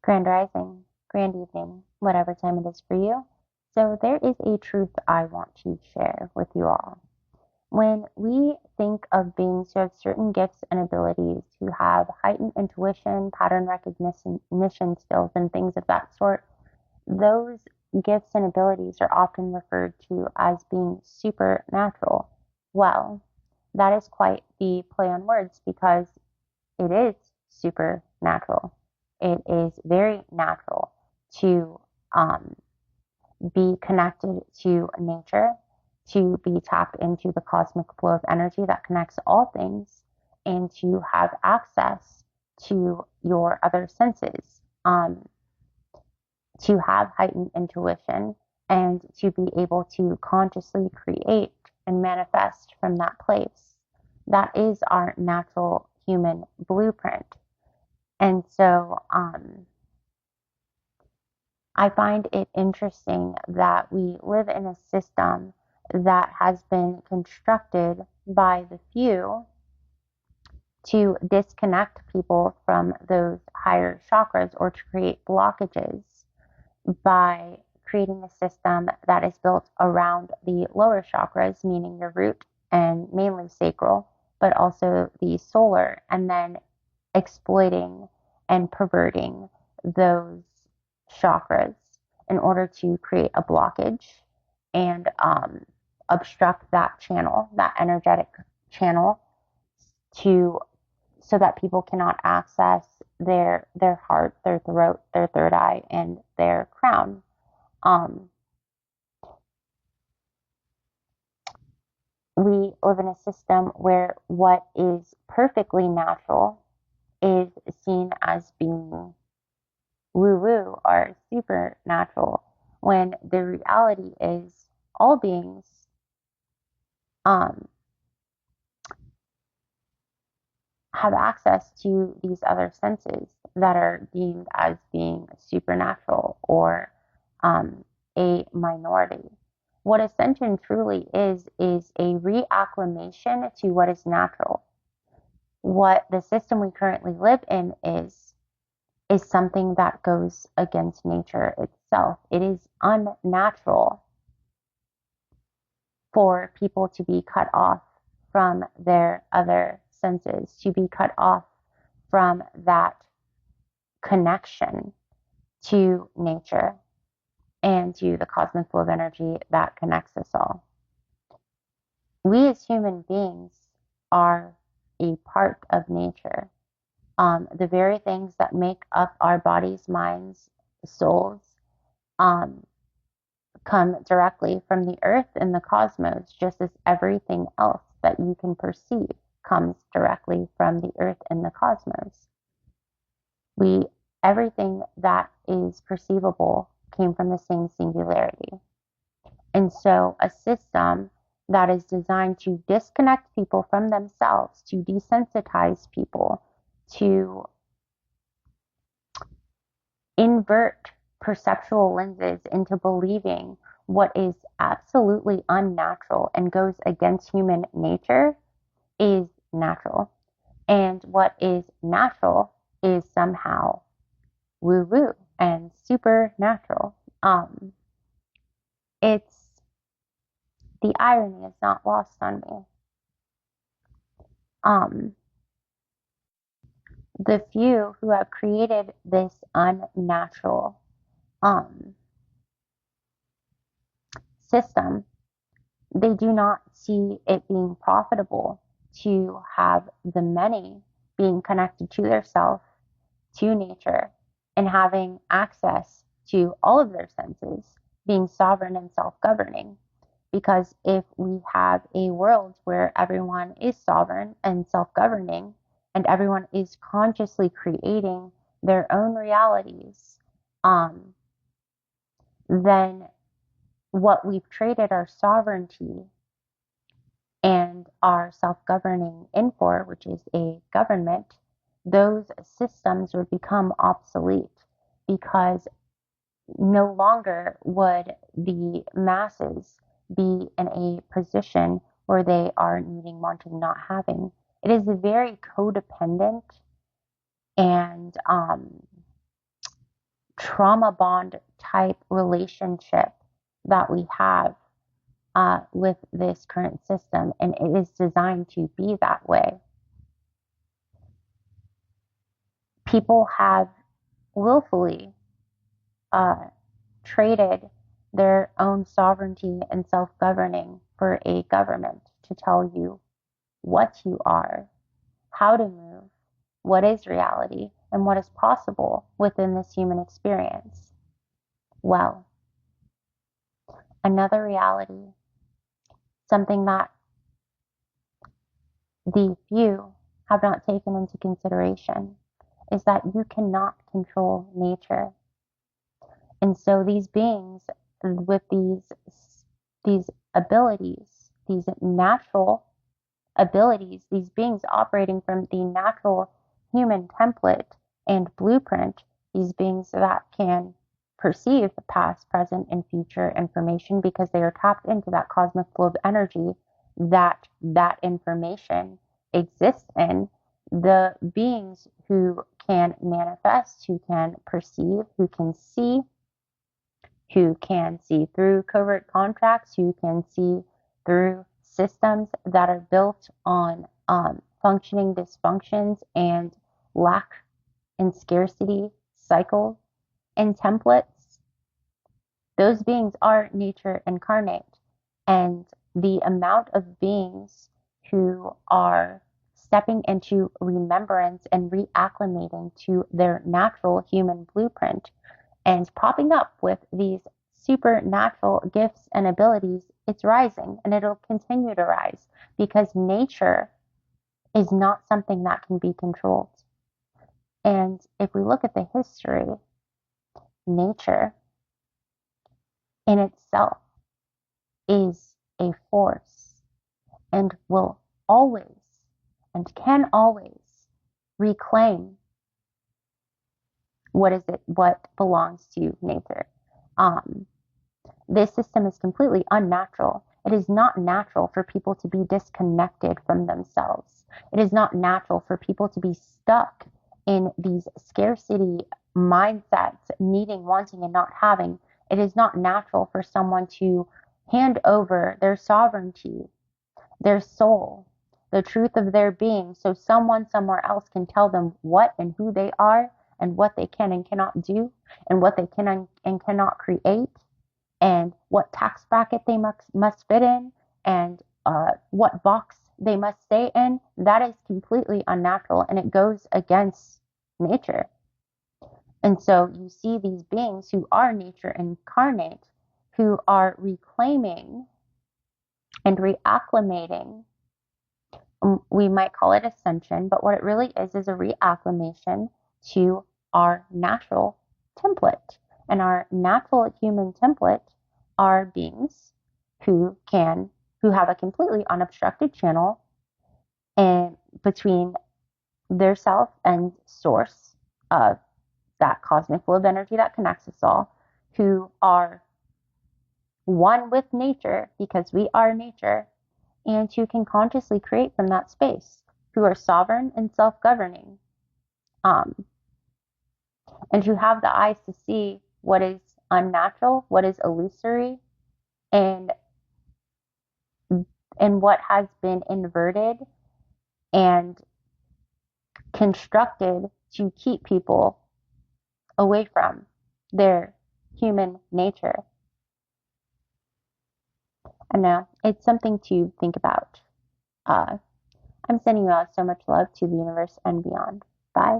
Grand rising, grand evening, whatever time it is for you. So, there is a truth I want to share with you all. When we think of beings who have certain gifts and abilities, who have heightened intuition, pattern recognition skills, and things of that sort, those gifts and abilities are often referred to as being supernatural. Well, that is quite the play on words because it is supernatural. It is very natural to um, be connected to nature, to be tapped into the cosmic flow of energy that connects all things, and to have access to your other senses, to have heightened intuition, and to be able to consciously create and manifest from that place. That is our natural human blueprint. And so I find it interesting that we live in a system that has been constructed by the few to disconnect people from those higher chakras or to create blockages by creating a system that is built around the lower chakras, meaning your root and mainly sacral, but also the solar, and then exploiting and perverting those chakras in order to create a blockage and obstruct that channel, that energetic channel, to so that people cannot access their heart, their throat, their third eye, and their crown. Um, we live in a system where what is perfectly natural is seen as being woo woo or supernatural, when the reality is all beings um, have access to these other senses that are deemed as being supernatural or a minority. What ascension truly is a reacclimation to what is natural. What the system we currently live in is something that goes against nature itself. It is unnatural for people to be cut off from their other senses, to be cut off from that connection to nature and to the cosmic flow of energy that connects us all. We as human beings are a part of nature. The very things that make up our bodies, minds, souls, um, come directly from the earth and the cosmos, just as everything else that you can perceive comes directly from the earth and the cosmos. We Everything that is perceivable came from the same singularity. And so a system that is designed to disconnect people from themselves, to desensitize people, to invert perceptual lenses into believing what is absolutely unnatural and goes against human nature is natural. And what is natural is somehow woo woo and supernatural. It's the irony is not lost on me. Um, the few who have created this unnatural um, system, they do not see it being profitable to have the many being connected to their self, to nature, and having access to all of their senses, being sovereign and self-governing. Because if we have a world where everyone is sovereign and self-governing, and everyone is consciously creating their own realities, then what we've traded our sovereignty and our self-governing in for, which is a government, those systems would become obsolete because no longer would the masses be in a position where they are needing, wanting, not having. It is a very codependent and trauma bond type relationship that we have with this current system, and it is designed to be that way. People have willfully traded their own sovereignty and self-governing for a government to tell you what you are, how to move, what is reality, and what is possible within this human experience. Well, another reality, something that the few have not taken into consideration, is that you cannot control nature. And so these beings with these abilities, these natural abilities, these beings operating from the natural human template and blueprint, these beings that can perceive the past, present, and future information because they are tapped into that cosmic flow of energy that information exists in. The beings who can manifest, who can perceive, who can see through covert contracts, who can see through systems that are built on functioning dysfunctions and lack and scarcity cycles and templates. Those beings are nature incarnate, and the amount of beings who are stepping into remembrance and reacclimating to their natural human blueprint and popping up with these supernatural gifts and abilities, it's rising, and it'll continue to rise because nature is not something that can be controlled. And if we look at the history, nature in itself is a force and will always and can always reclaim what belongs to nature. This system is completely unnatural. It is not natural for people to be disconnected from themselves. It is not natural for people to be stuck in these scarcity mindsets, needing, wanting, and not having. It is not natural for someone to hand over their sovereignty, their soul, the truth of their being, so someone somewhere else can tell them what and who they are and what they can and cannot do and what they can and cannot create and what tax bracket they must fit in and what box they must stay in. That is completely unnatural, and it goes against nature. And so you see these beings who are nature incarnate, who are reclaiming and reacclimating. We might call it ascension, but what it really is a reacclimation to our natural template. And our natural human template are beings who have a completely unobstructed channel and between their self and source of that cosmic flow of energy that connects us all, who are one with nature because we are nature, and who can consciously create from that space, who are sovereign and self-governing, and who have the eyes to see what is unnatural, what is illusory, and what has been inverted and constructed to keep people away from their human nature. And now it's something to think about. I'm sending you out so much love to the universe and beyond. Bye.